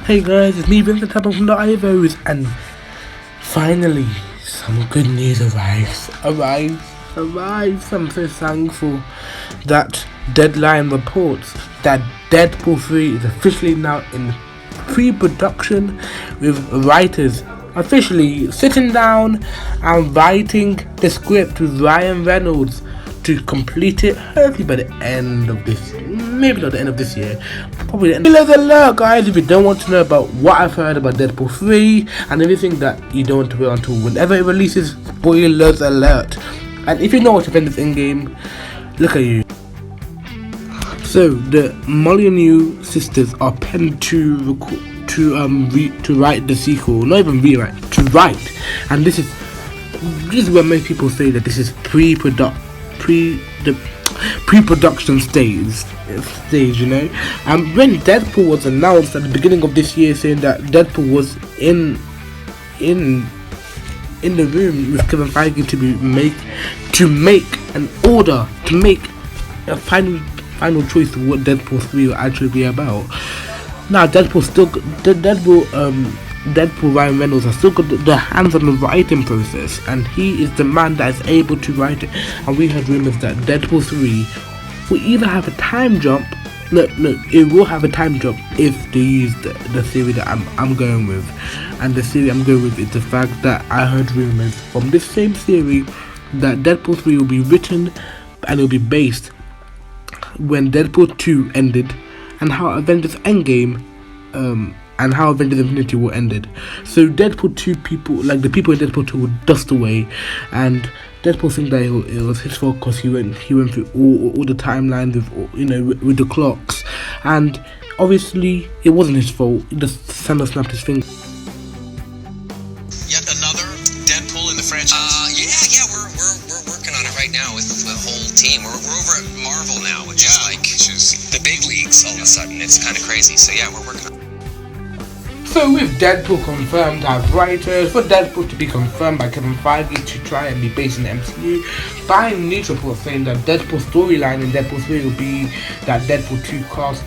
Hey guys, it's me Vincent Atabong from the Ivos, and finally some good news arrives. I'm so thankful that Deadline reports that Deadpool 3 is officially now in pre-production, with writers officially sitting down and writing the script with Ryan Reynolds to complete it, hopefully by the end of this, maybe not the end of this year, probably the end. Spoilers alert, guys, if you don't want to know about what I've heard about Deadpool 3 and everything that you don't want to wait until whenever it releases, spoilers alert. And if you know what Avengers Endgame, look at you. So the Molyneux Sisters are penned to write the sequel, not even rewrite, to write, and this is where most people say that this is pre-production stage, you know. And when Deadpool was announced at the beginning of this year, saying that Deadpool was in the room with Kevin Feige to make a final choice of what Deadpool 3 will actually be about. Now Deadpool Ryan Reynolds has still got the hands on the writing process, and he is the man that is able to write it. And we heard rumors that Deadpool 3 will either have a time jump. It will have a time jump if they use the theory that I'm going with. And the theory I'm going with is the fact that I heard rumors from this same theory that Deadpool 3 will be written and it will be based when Deadpool 2 ended, and how Avengers Endgame and how Avengers Infinity War ended. So Deadpool 2 people, like the people in Deadpool 2, would dust away, and Deadpool think that it was his fault because he went through all the timelines with the clocks, and obviously it wasn't his fault. The Thanos snapped his finger. Yet another Deadpool in the franchise. Yeah, we're working on it right now with the whole team. We're over at Marvel now, which is like the big leagues all of a sudden. It's kind of crazy. So yeah, we're working on it. So with Deadpool confirmed to have writers, for Deadpool to be confirmed by Kevin Feige to try and be based in the MCU, by news reports saying that Deadpool's storyline in Deadpool 3 will be that Deadpool 2 cast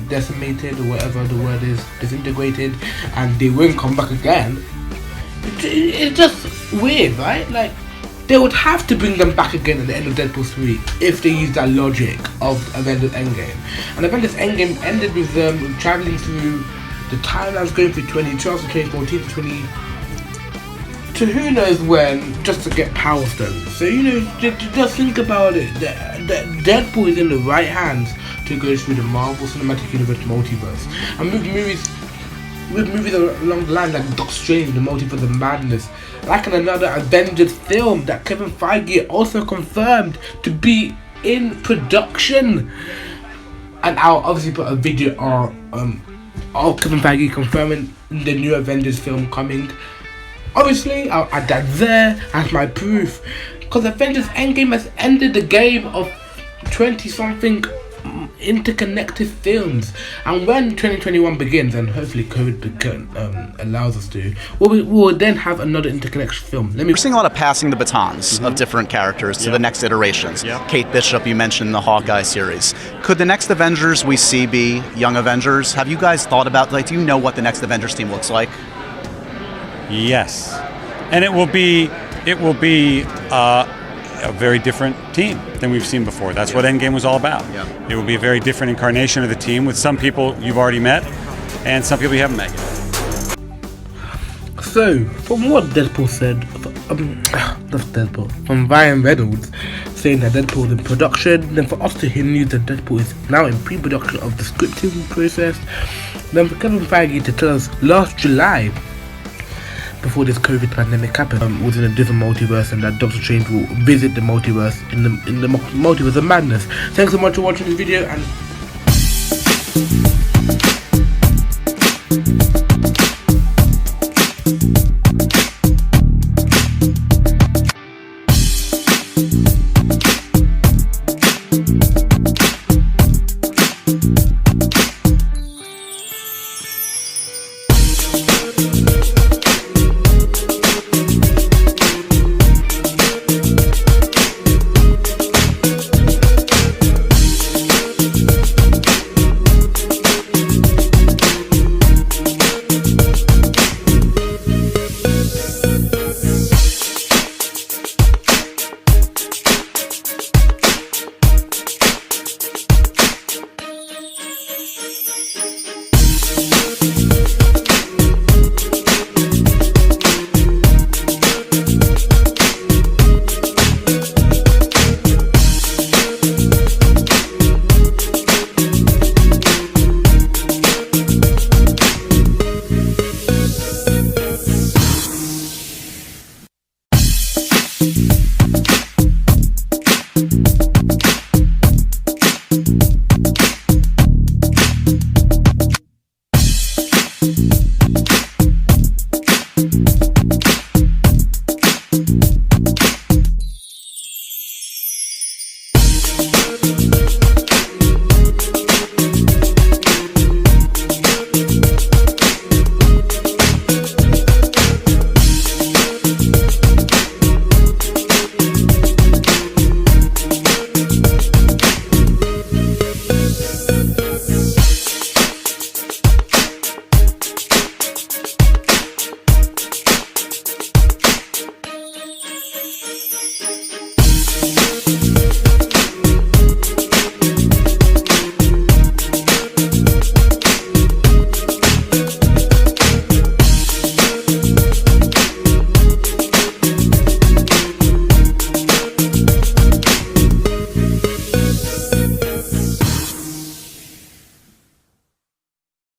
decimated, or whatever the word is, disintegrated, and they won't come back again. It's just weird, right? Like, they would have to bring them back again at the end of Deadpool 3 if they use that logic of Avengers Endgame. And Avengers Endgame ended with them traveling through the timelines, going through 2012 to 2014 to who knows when, just to get Power Stone. So just think about it. Deadpool is in the right hands to go through the Marvel Cinematic Universe multiverse, and with movies along the line like Doctor Strange, the Multiverse of Madness, like in another Avengers film that Kevin Feige also confirmed to be in production. And I'll obviously put a video of Kevin Feige confirming the new Avengers film coming. Obviously, I'll add that there as my proof, because Avengers Endgame has ended the game of 20-something interconnected films, and when 2021 begins, and hopefully COVID allows us to, we'll then have another interconnection film. We're seeing a lot of passing the batons of different characters to the next iterations. Kate Bishop, you mentioned the Hawkeye series. Could the next Avengers we see be Young Avengers? Have you guys thought about, do you know what the next Avengers team looks like? Yes, and it will be a very different team than we've seen before. That's what Endgame was all about. It will be a very different incarnation of the team, with some people you've already met and some people you haven't met yet. So, from what Deadpool said, from Ryan Reynolds saying that Deadpool is in production, then for us to hear news that Deadpool is now in pre-production of the scripting process, then for Kevin Feige to tell us last July, before this COVID pandemic happened, was in a different multiverse, and that Doctor Strange will visit the multiverse in the Multiverse of Madness. Thanks so much for watching this video, and Bye.